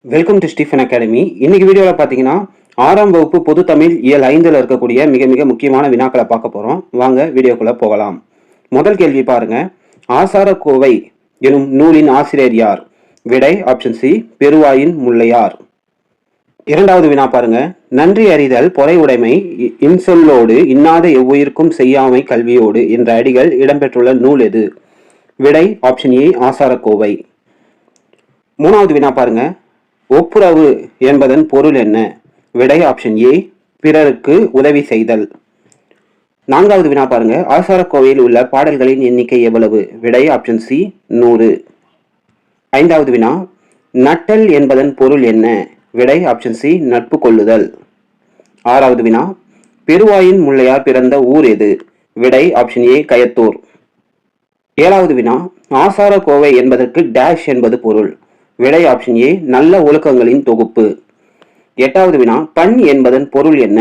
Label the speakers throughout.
Speaker 1: Welcome to Stephen academy. இன்னைக்கு வீடியோவில் பார்த்தீங்கன்னா 6ஆம் வகுப்பு பொது தமிழ் இயல் 5ல் இருக்கக்கூடிய மிக மிக முக்கியமான வினாக்களை பார்க்க போகிறோம். வாங்க வீடியோக்குள்ளே போகலாம். முதல் கேள்வி பாருங்க. ஆசாரக்கோவை எனும் நூலின் ஆசிரியர் யார்? விடை ஆப்ஷன் சி பெருவாயின் முல்லையார். இரண்டாவது வினா பாருங்க. நன்றி அறிதல் பொறை உடைமை இன்சொல்லோடு இன்னாத எவ்வுயிர்க்கும் செய்யாமை கல்வியோடு என்ற அடிகள் இடம்பெற்றுள்ள நூல் எது? விடை ஆப்ஷன் ஏ ஆசாரக்கோவை. மூணாவது வினா பாருங்க. ஒப்புரவு என்பதன் பொருள் என்ன? விடை ஆப்ஷன் ஏ பிறருக்கு உதவி செய்தல். நான்காவது வினா பாருங்க. ஆசாரக்கோவையில் உள்ள பாடல்களின் எண்ணிக்கை எவ்வளவு? விடை ஆப்ஷன் சி 100. ஐந்தாவது வினா. நட்டல் என்பதன் பொருள் என்ன? விடை ஆப்ஷன் சி நட்பு கொள்ளுதல். ஆறாவது வினா. பெருவாயின் முல்லையார் பிறந்த ஊர் எது? விடை ஆப்ஷன் ஏ கயத்தூர். ஏழாவது வினா. ஆசாரக்கோவை என்பதற்கு டேஷ் என்பது பொருள்? விடை ஆப்ஷன் ஏ நல்ல ஒழுக்கங்களின் தொகுப்பு. எட்டாவது வினா. பண் என்பதன் பொருள் என்ன?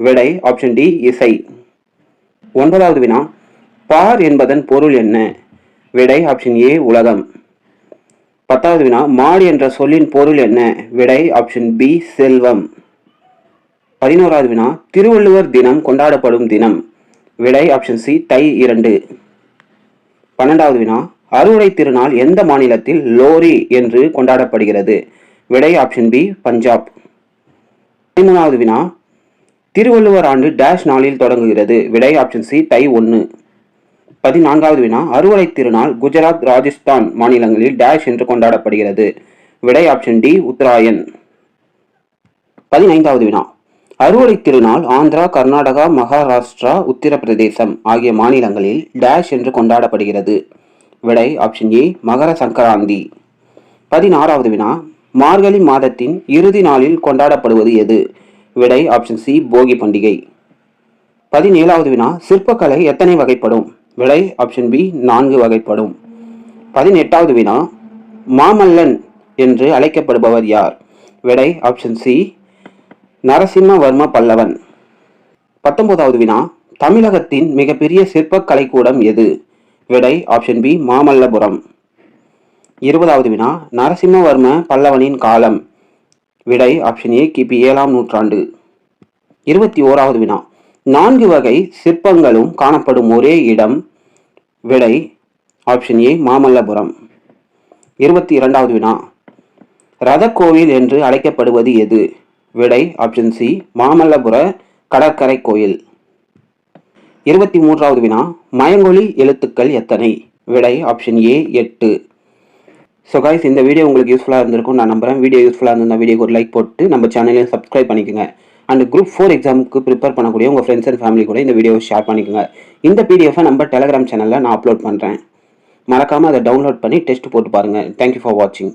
Speaker 1: விடை ஆப்ஷன் டி இசை. ஒன்பதாவது வினா. பார் என்பதன் பொருள் என்ன? விடை ஆப்ஷன் ஏ உலகம். பத்தாவது வினா. மாடு என்ற சொல்லின் பொருள் என்ன? விடை ஆப்ஷன் பி செல்வம். 11வது வினா. திருவள்ளுவர் தினம் கொண்டாடப்படும் தினம்? விடை ஆப்ஷன் சி தை 2. 12வது வினா. அறுவடை திருநாள் எந்த மாநிலத்தில் லோரி என்று கொண்டாடப்படுகிறது? விடை ஆப்ஷன் பி பஞ்சாப். 13வது வினா. திருவள்ளுவர் ஆண்டு டேஷ் நாளில் தொடங்குகிறது? விடை ஆப்ஷன் சி தை 1. 14வது வினா. அறுவடை திருநாள் குஜராத் ராஜஸ்தான் மாநிலங்களில் டேஷ் என்று கொண்டாடப்படுகிறது? விடை ஆப்ஷன் டி உத்தராயன். 15வது வினா. அறுவடை திருநாள் ஆந்திரா கர்நாடகா மகாராஷ்டிரா உத்தரப்பிரதேசம் ஆகிய மாநிலங்களில் டேஷ் என்று கொண்டாடப்படுகிறது? விடை ஆப்ஷன் ஏ மகர சங்கராந்தி. 16வது வினா. மார்கழி மாதத்தின் இறுதி நாளில் கொண்டாடப்படுவது எது? விடை ஆப்ஷன் சி போகி பண்டிகை. 17வது வினா. சிற்பக்கலை எத்தனை வகைப்படும்? விடை ஆப்ஷன் பி 4 வகைப்படும். 18வது வினா. மாமல்லன் என்று அழைக்கப்படுபவர் யார்? விடை ஆப்ஷன் சி நரசிம்மவர்ம பல்லவன். 19வது வினா. தமிழகத்தின் மிகப்பெரிய சிற்பக்கலை கூடம் எது? விடை ஆப்ஷன் பி மாமல்லபுரம். 20வது வினா. நரசிம்மவர்ம பல்லவனின் காலம்? விடை ஆப்ஷன் ஏ கிபி 7ஆம் நூற்றாண்டு. 21வது வினா. 4 வகை சிற்பங்களும் காணப்படும் ஒரே இடம்? விடை ஆப்ஷன் ஏ மாமல்லபுரம். 22வது வினா. ரதக்கோவில் என்று அழைக்கப்படுவது எது? விடை ஆப்ஷன் சி மாமல்லபுர கடற்கரை கோயில். 23வது வினா. மயங்கொலி எழுத்துக்கள் எத்தனை? விடை ஆப்ஷன் ஏ 8. ஸோ கைஸ், இந்த வீடியோ உங்களுக்கு யூஸ்ஃபுல்லாக இருந்திருக்கும் நான் நம்புறேன். வீடியோ யூஸ்ஃபுல்லாக இருந்தால் வீடியோக்கு ஒரு லைக் போட்டு நம்ம சேனலையும் சப்ஸ்கிரைப் பண்ணிக்கோங்க. அண்ட் குரூப் 4 எக்ஸாமுக்கு ப்ரிப்பேர் பண்ணக்கூடிய உங்கள் ஃப்ரெண்ட்ஸ் அண்ட் ஃபேமிலி கூட இந்த வீடியோவை ஷேர் பண்ணிக்கோங்க. இந்த பிடிஎஃபை நம்ம டெலிகிராம் சேனலில் நான் அப்லோட் பண்ணுறேன். மறக்காமல் அதை டவுன்லோட் பண்ணி டெஸ்ட் போட்டு பாருங்கள். தேங்க்யூ ஃபார் வாட்சிங்.